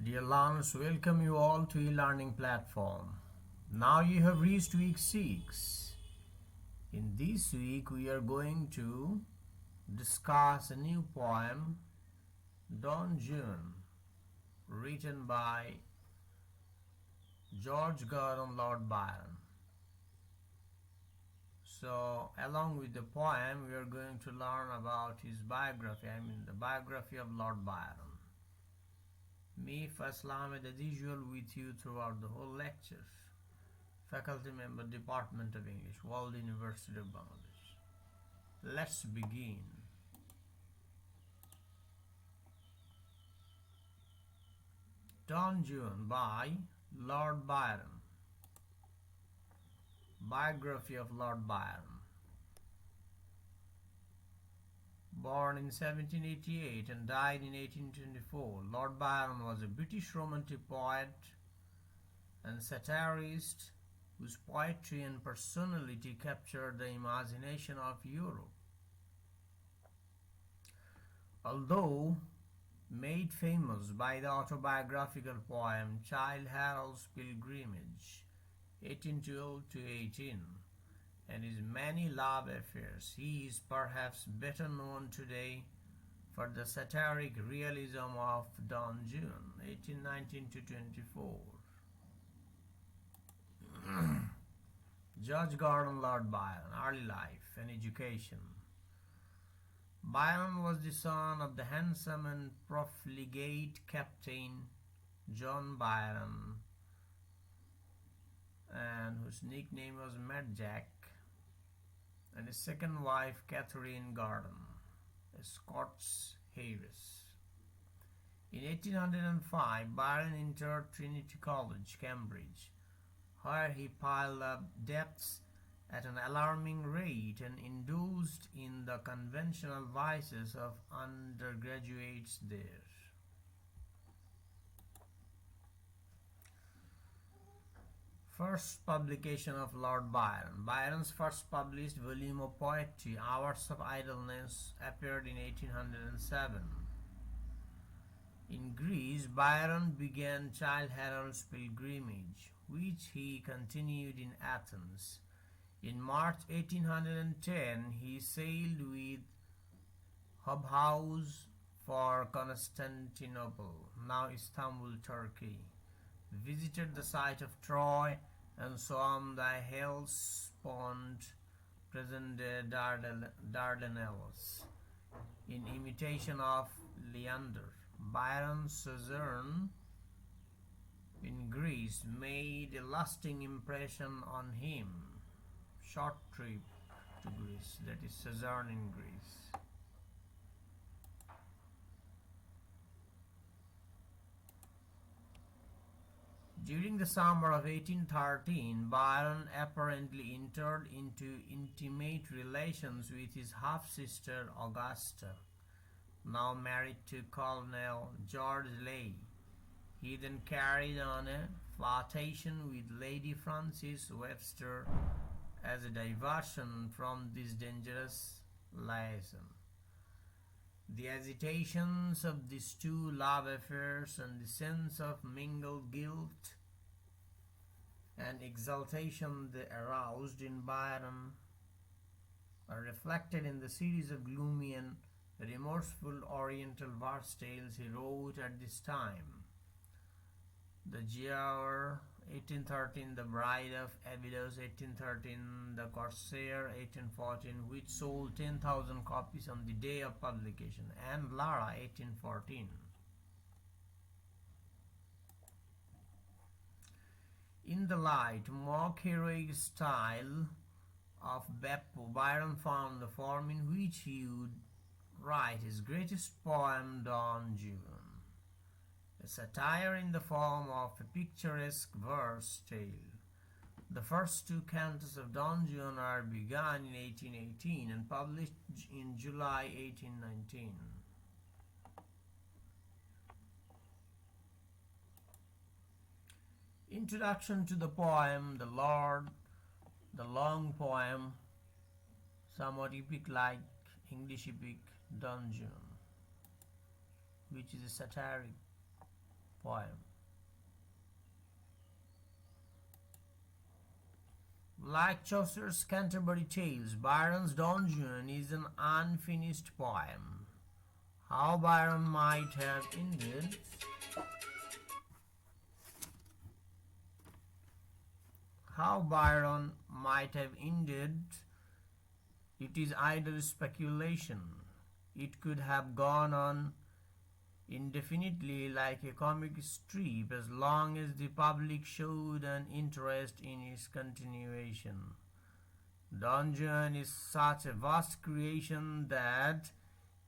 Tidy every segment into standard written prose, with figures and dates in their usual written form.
Dear learners, welcome you all to e-learning platform. Now you have reached week 6. In this week we are going to discuss a new poem, Don Juan, written by George Gordon Lord Byron. So along with the poem we are going to learn about his biography, the biography of Lord Byron. Me, Faisal Ahmed, as usual, with you throughout the whole lecture. Faculty member, Department of English, World University of Bangladesh. Let's begin. Don Juan by Lord Byron. Biography of Lord Byron. Born in 1788 and died in 1824, Lord Byron was a British Romantic poet and satirist whose poetry and personality captured the imagination of Europe. Although made famous by the autobiographical poem Childe Harold's Pilgrimage, 1812 to 18, and his many love affairs, he is perhaps better known today for the satiric realism of Don Juan, 1819 to 24. George Gordon Lord Byron, early life and education. Byron was the son of the handsome and profligate Captain John Byron, and whose nickname was Mad Jack, and his second wife Catherine Gordon, a Scots heiress. In 1805, Byron entered Trinity College, Cambridge, where he piled up debts at an alarming rate and indulged in the conventional vices of undergraduates there. First publication of Lord Byron. Byron's first published volume of poetry, Hours of Idleness, appeared in 1807. In Greece, Byron began Childe Harold's Pilgrimage, which he continued in Athens. In March 1810, he sailed with Hobhouse for Constantinople, now Istanbul, Turkey, visited the site of Troy, and swam the Hellespont, present-day Dardanelles, in imitation of Leander. Byron's sojourn in Greece made a lasting impression on him. Short trip to Greece, that is sojourn in Greece. During the summer of 1813, Byron apparently entered into intimate relations with his half-sister Augusta, now married to Colonel George Leigh. He then carried on a flirtation with Lady Frances Webster as a diversion from this dangerous liaison. The agitations of these two love affairs and the sense of mingled guilt and exultation they aroused in Byron are reflected in the series of gloomy and remorseful Oriental verse tales he wrote at this time. The Giaour, 1813, The Bride of Abydos, 1813, The Corsair, 1814, which sold 10,000 copies on the day of publication, and Lara, 1814. In the light, mock heroic style of Beppo, Byron found the form in which he would write his greatest poem, Don Juan, a satire in the form of a picturesque verse tale. The first two cantos of Don Juan are begun in 1818 and published in July 1819. Introduction to the poem, the long poem, somewhat epic-like English epic Don Juan, which is a satiric poem. Like Chaucer's Canterbury Tales, Byron's Don Juan is an unfinished poem. How Byron might have ended How Byron might have ended it is idle speculation. It could have gone on indefinitely like a comic strip as long as the public showed an interest in its continuation. Don Juan is such a vast creation that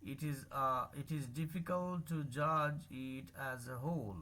it is difficult to judge it as a whole.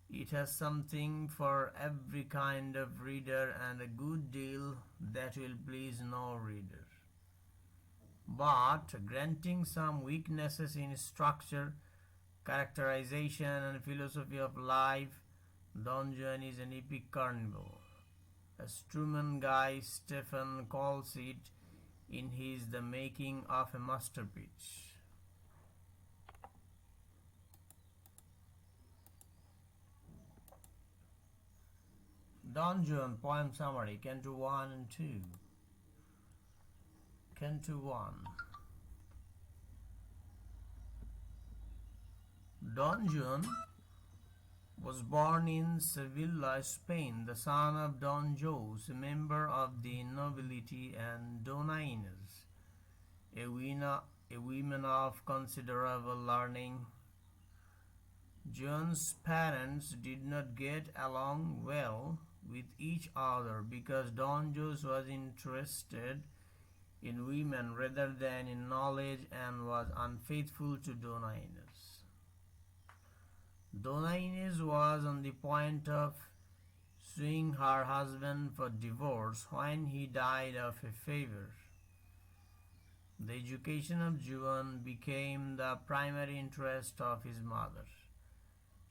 It has something for every kind of reader and a good deal that will please no reader. But granting some weaknesses in structure, characterization, and philosophy of life, Don Juan is an epic carnival. As Truman Guy Stephen calls it in his The Making of a Masterpiece. Don Juan Poem Summary, Canto 1 and 2. Canto 1. Don Juan was born in Sevilla, Spain, the son of Don Jose, a member of the nobility, and Donna Inez, a woman of considerable learning. Juan's parents did not get along well with each other because Don Jose was interested in women rather than in knowledge and was unfaithful to Donna Inez. Donna Inez was on the point of suing her husband for divorce when he died of a fever. The education of Juan became the primary interest of his mother.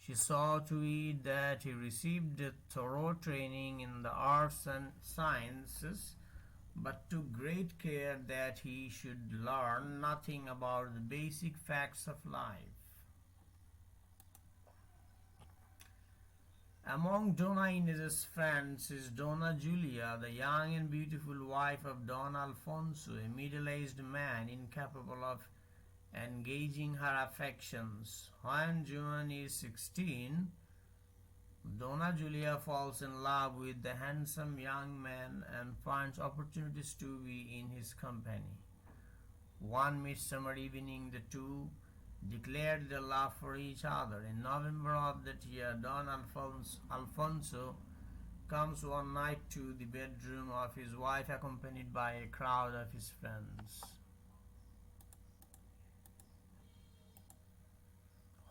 She saw to it that he received a thorough training in the arts and sciences, but took great care that he should learn nothing about the basic facts of life. Among Donna Inez's friends is Donna Julia, the young and beautiful wife of Don Alfonso, a middle-aged man incapable of engaging her affections. When Juan is 16, Donna Julia falls in love with the handsome young man and finds opportunities to be in his company. One midsummer evening, the two declared their love for each other. In November of that year, Don Alfonso comes one night to the bedroom of his wife accompanied by a crowd of his friends.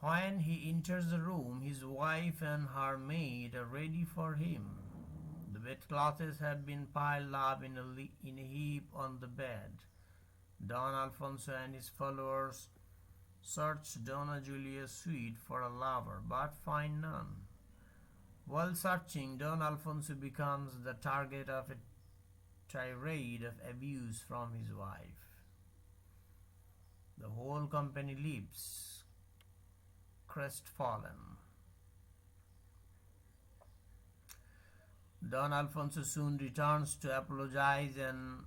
When he enters the room, his wife and her maid are ready for him. The bedclothes have been piled up in a heap on the bed. Don Alfonso and his followers search Donna Julia's suite for a lover, but find none. While searching, Don Alfonso becomes the target of a tirade of abuse from his wife. The whole company leaves crestfallen. Don Alfonso soon returns to apologize and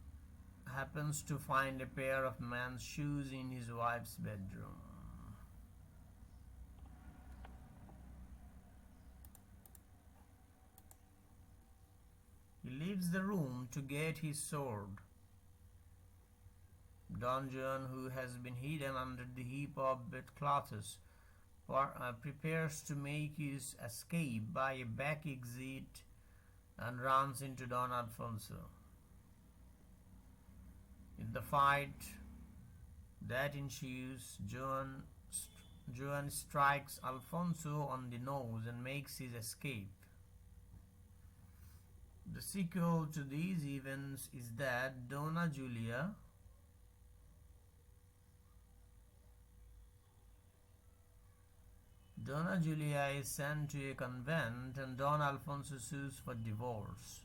happens to find a pair of men's shoes in his wife's bedroom. He leaves the room to get his sword. Don Juan, who has been hidden under the heap of bedclothes, prepares to make his escape by a back exit and runs into Don Alfonso. In the fight that ensues, Juan strikes Alfonso on the nose and makes his escape. The sequel to these events is that Donna Julia is sent to a convent and Don Alfonso sues for divorce.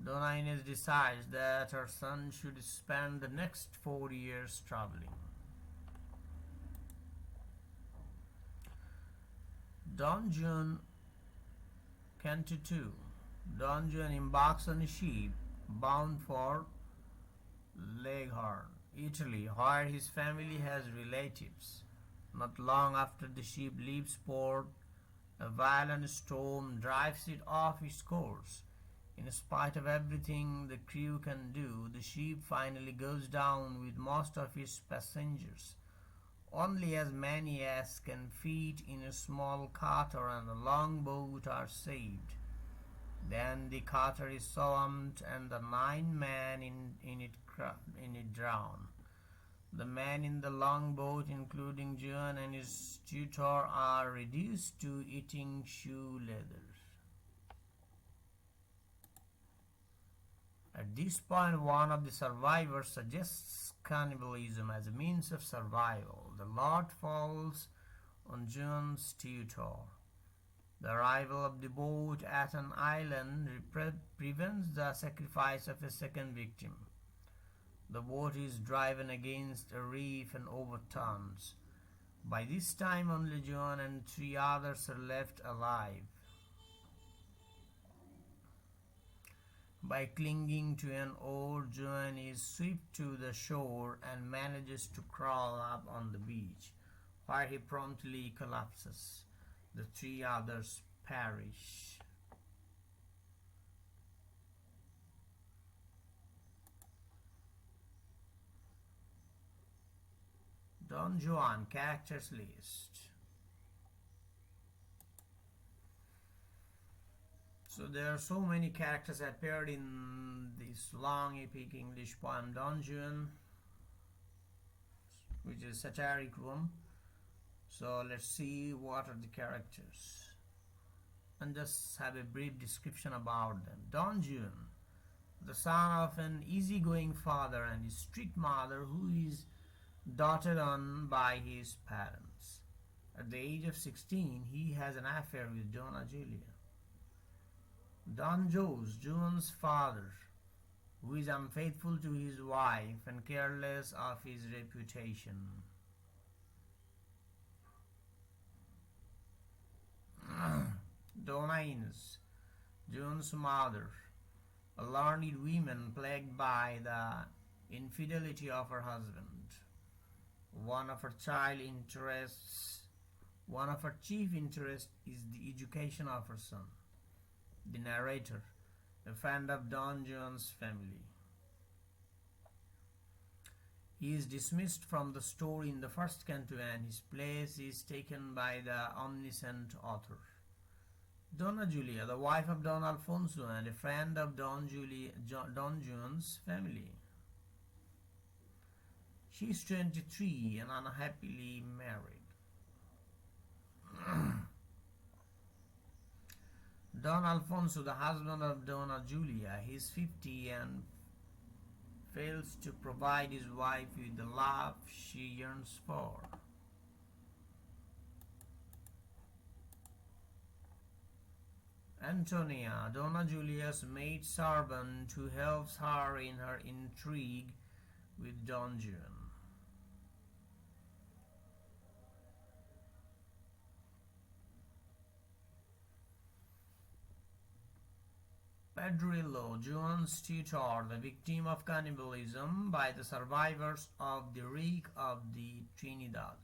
Donna Inez decides that her son should spend the next 4 years traveling. Don Juan, Canto 2. Don Juan embarks on a ship bound for Leghorn, Italy, where his family has relatives. Not long after the ship leaves port, a violent storm drives it off its course. In spite of everything the crew can do, the ship finally goes down with most of its passengers. Only as many as can fit in a small cutter and a longboat are saved. Then the cutter is swamped and the 9 men in it drown. The men in the longboat, including Juan and his tutor, are reduced to eating shoe leather. At this point, one of the survivors suggests cannibalism as a means of survival. The lot falls on Juan's tutor. The arrival of the boat at an island prevents the sacrifice of a second victim. The boat is driven against a reef and overturns. By this time, only Juan and 3 others are left alive. By clinging to an oar, Juan is swept to the shore and manages to crawl up on the beach, where he promptly collapses. The 3 others perish. Don Juan characters list. So there are so many characters appeared in this long epic English poem Don Juan, which is a satiric one. So let's see what are the characters and just have a brief description about them. Don Juan, the son of an easygoing father and a strict mother who is doted on by his parents. At the age of 16, he has an affair with Donna Julia. Don Jose, Juan's father, who is unfaithful to his wife and careless of his reputation. Donna Ines, Juan's mother, a learned woman plagued by the infidelity of her husband. One of her chief interests is the education of her son. The narrator, a friend of Don Juan's family. He is dismissed from the story in the first canto and his place is taken by the omniscient author. Donna Julia, the wife of Don Alfonso and a friend of Don Juan's family. She is 23 and unhappily married. Don Alfonso, the husband of Donna Julia, he is 50 and fails to provide his wife with the love she yearns for. Antonia, Donna Julia's maid servant who helps her in her intrigue with Don Juan. Pedrillo, Juan's tutor, the victim of cannibalism by the survivors of the wreck of the Trinidad.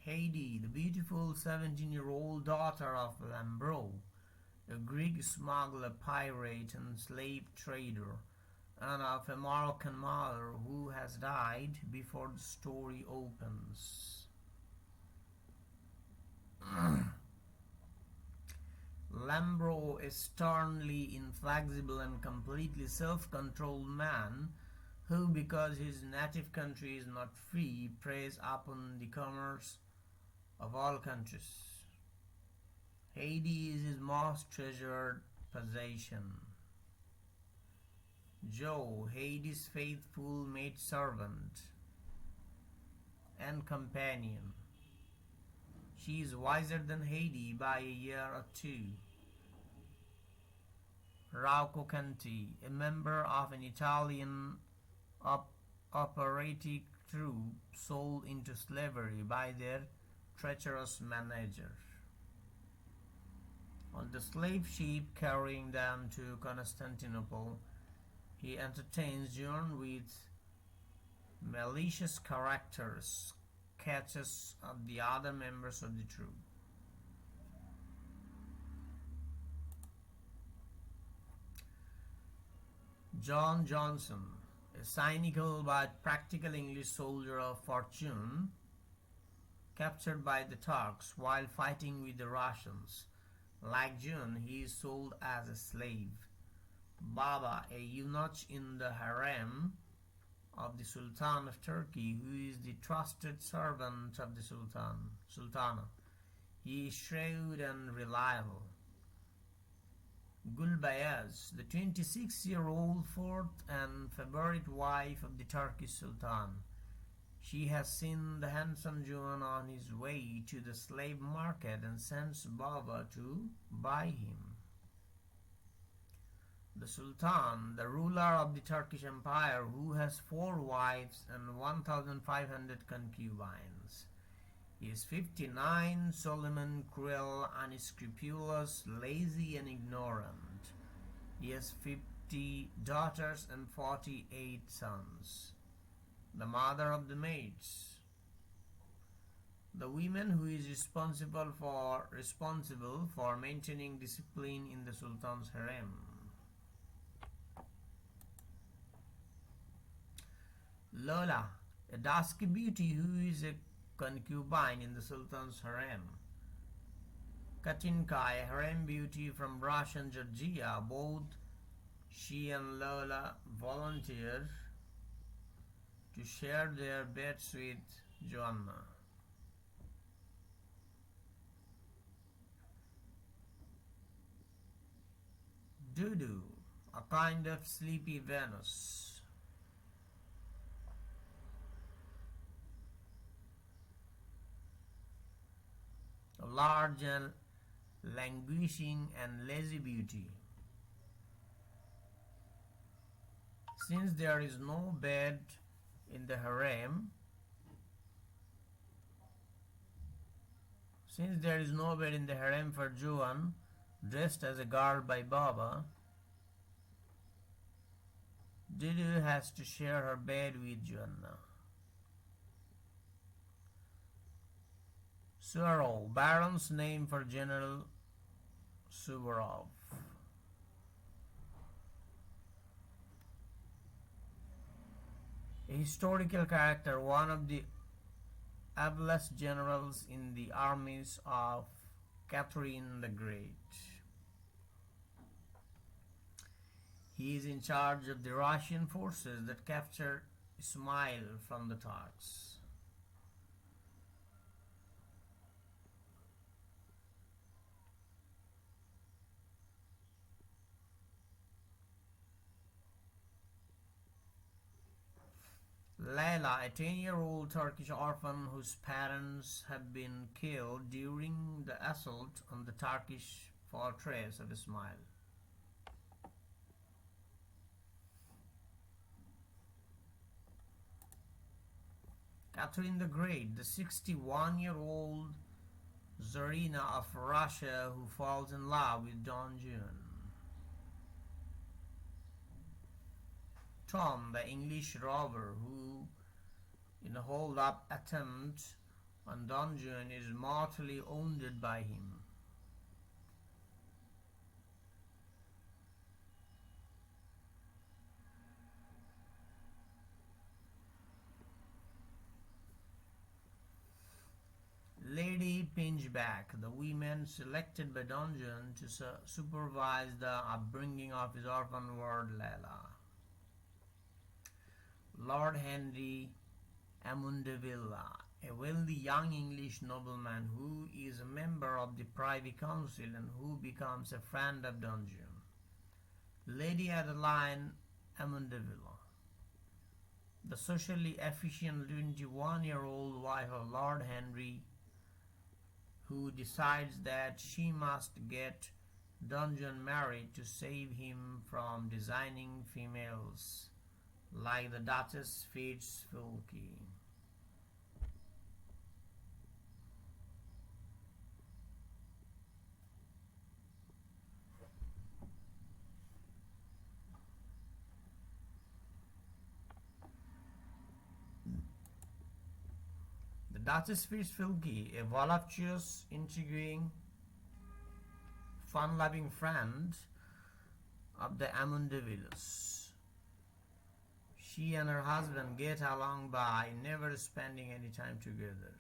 Heidi, the beautiful 17-year-old daughter of Lambro, a Greek smuggler, pirate, and slave trader, and of a Moroccan mother who has died before the story opens. Lambro, a sternly inflexible and completely self-controlled man who, because his native country is not free, preys upon the commerce of all countries. Heidi is his most treasured possession. Joe, Heidi's faithful maidservant and companion. She is wiser than Heidi by a year or 2. Rauco Conti, a member of an Italian operatic troupe sold into slavery by their treacherous manager. On the slave ship carrying them to Constantinople, he entertains John with malicious characters, sketches of the other members of the troop. John Johnson, a cynical but practical English soldier of fortune, captured by the Turks while fighting with the Russians. Like John, he is sold as a slave. Baba, a eunuch in the harem of the Sultan of Turkey, who is the trusted servant of the Sultana. He is shrewd and reliable. Gulbayaz, the 26-year-old fourth and favorite wife of the Turkish Sultan. She has seen the handsome John on his way to the slave market and sends Baba to buy him. The Sultan, the ruler of the Turkish Empire, who has 4 wives and 1,500 concubines. He is 59, Solomon, cruel, unscrupulous, lazy, and ignorant. He has 50 daughters and 48 sons. The mother of the maids. The woman who is responsible for maintaining discipline in the Sultan's harem. Lola, a dusky beauty who is a concubine in the Sultan's harem. Katinka, a harem beauty from Russian Georgia. Both she and Lola volunteer to share their beds with Joanna. Dudu, a kind of sleepy Venus. A large and languishing and lazy beauty. Since there is no bed in the harem, for Joan, dressed as a girl by Baba, Dudu has to share her bed with Joanna. Suvorov, Byron's name for General Suvorov. A historical character, one of the ablest generals in the armies of Catherine the Great. He is in charge of the Russian forces that captured Ismail from the Turks. Layla, a 10-year-old Turkish orphan whose parents have been killed during the assault on the Turkish fortress of Ismail. Catherine the Great, the 61-year-old Tsarina of Russia who falls in love with Don Juan. Tom, the English robber who, in a hold-up attempt on Don Juan, is mortally wounded by him. Lady Pinchback, the woman selected by Don Juan to supervise the upbringing of his orphan ward Layla. Lord Henry Amundeville, a wealthy young English nobleman who is a member of the Privy Council and who becomes a friend of Don Juan. Lady Adeline Amundeville, the socially efficient 21-year-old wife of Lord Henry, who decides that she must get Don Juan married to save him from designing females like the Duchess Fitzwilkie. Duchess Fitzwilkie, a voluptuous, intriguing, fun-loving friend of the Amundavilles. She and her husband get along by never spending any time together.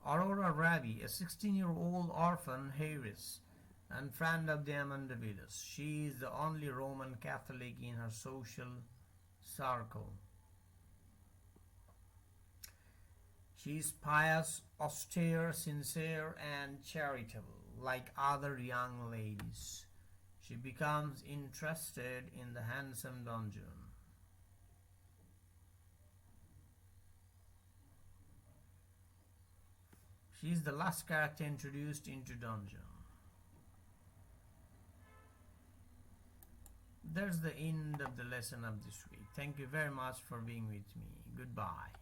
Aurora Raby, a 16-year-old orphan heiress and friend of the Amundavilles. She is the only Roman Catholic in her social circle. She is pious, austere, sincere, and charitable, like other young ladies. She becomes interested in the handsome Don Juan. She is the last character introduced into Don Juan. That's the end of the lesson of this week. Thank you very much for being with me. Goodbye.